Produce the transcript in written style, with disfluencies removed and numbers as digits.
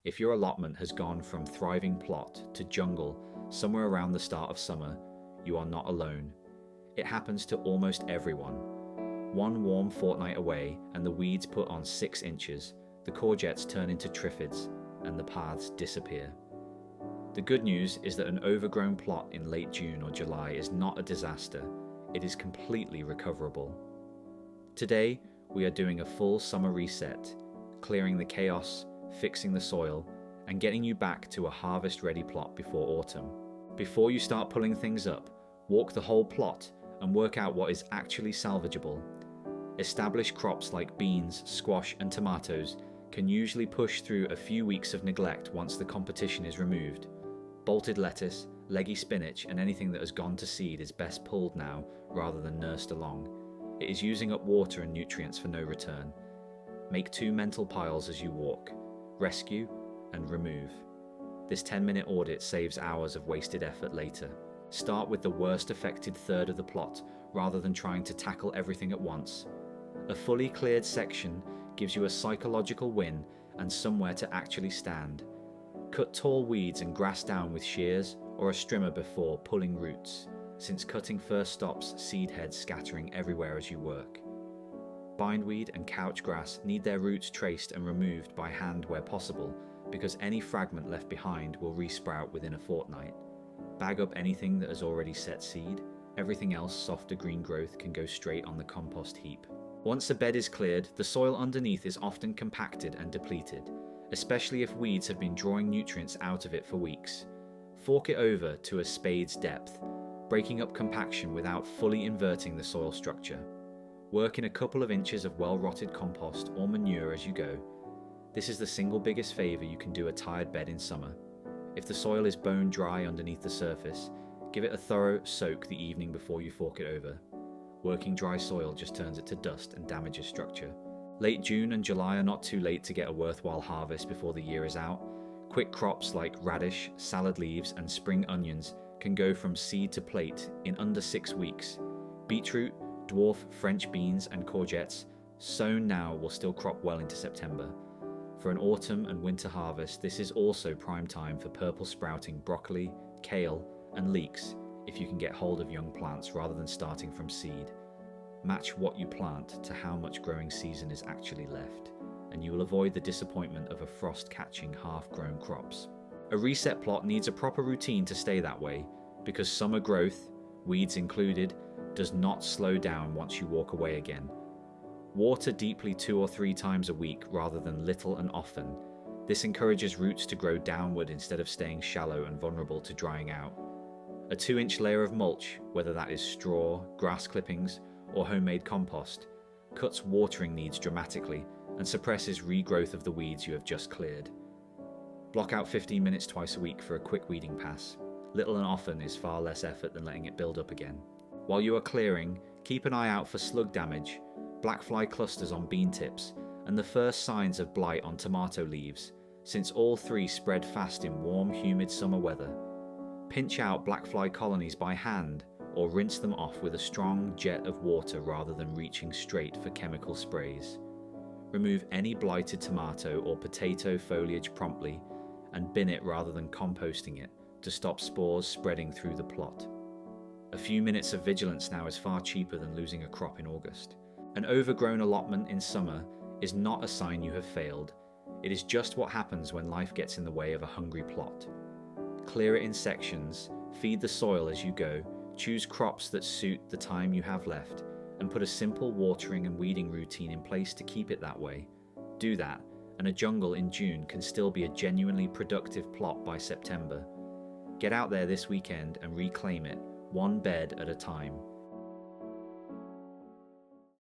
If your allotment has gone from thriving plot to jungle somewhere around the start of summer, you are not alone. It happens to almost everyone. One warm fortnight away and the weeds put on 6 inches, the courgettes turn into triffids, and the paths disappear. The good news is that an overgrown plot in late June or July is not a disaster. It is completely recoverable. Today, we are doing a full summer reset, clearing the chaos, fixing the soil, and getting you back to a harvest-ready plot before autumn. Before you start pulling things up, walk the whole plot and work out what is actually salvageable. Established crops like beans, squash, and tomatoes can usually push through a few weeks of neglect once the competition is removed. Bolted lettuce, leggy spinach, and anything that has gone to seed is best pulled now rather than nursed along. It is using up water and nutrients for no return. Make 2 mental piles as you walk. Rescue and remove. This 10-minute audit saves hours of wasted effort later. Start with the worst affected third of the plot rather than trying to tackle everything at once. A fully cleared section gives you a psychological win and somewhere to actually stand. Cut tall weeds and grass down with shears or a strimmer before pulling roots, since cutting first stops seed heads scattering everywhere as you work. Bindweed and couch grass need their roots traced and removed by hand where possible, because any fragment left behind will resprout within a fortnight. Bag up anything that has already set seed. Everything else, softer green growth, can go straight on the compost heap. Once the bed is cleared, the soil underneath is often compacted and depleted, especially if weeds have been drawing nutrients out of it for weeks. Fork it over to a spade's depth, breaking up compaction without fully inverting the soil structure. Work in a couple of inches of well-rotted compost or manure as you go. This is the single biggest favour you can do a tired bed in summer. If the soil is bone dry underneath the surface, give it a thorough soak the evening before you fork it over. Working dry soil just turns it to dust and damages structure. Late June and July are not too late to get a worthwhile harvest before the year is out. Quick crops like radish, salad leaves, and spring onions can go from seed to plate in under 6 weeks. Beetroot, dwarf French beans, and courgettes, sown now, will still crop well into September. For an autumn and winter harvest, this is also prime time for purple sprouting broccoli, kale, and leeks if you can get hold of young plants rather than starting from seed. Match what you plant to how much growing season is actually left, and you will avoid the disappointment of a frost-catching half-grown crops. A reset plot needs a proper routine to stay that way, because summer growth, weeds included, does not slow down once you walk away again. Water deeply 2 or 3 times a week rather than little and often. This encourages roots to grow downward instead of staying shallow and vulnerable to drying out. A 2-inch layer of mulch, whether that is straw, grass clippings, or homemade compost, cuts watering needs dramatically and suppresses regrowth of the weeds you have just cleared. Block out 15 minutes twice a week for a quick weeding pass. Little and often is far less effort than letting it build up again. While you are clearing, keep an eye out for slug damage, black fly clusters on bean tips, and the first signs of blight on tomato leaves, since all 3 spread fast in warm, humid summer weather. Pinch out black fly colonies by hand or rinse them off with a strong jet of water rather than reaching straight for chemical sprays. Remove any blighted tomato or potato foliage promptly and bin it rather than composting it to stop spores spreading through the plot. A few minutes of vigilance now is far cheaper than losing a crop in August. An overgrown allotment in summer is not a sign you have failed. It is just what happens when life gets in the way of a hungry plot. Clear it in sections, feed the soil as you go, choose crops that suit the time you have left, and put a simple watering and weeding routine in place to keep it that way. Do that, and a jungle in June can still be a genuinely productive plot by September. Get out there this weekend and reclaim it, one bed at a time.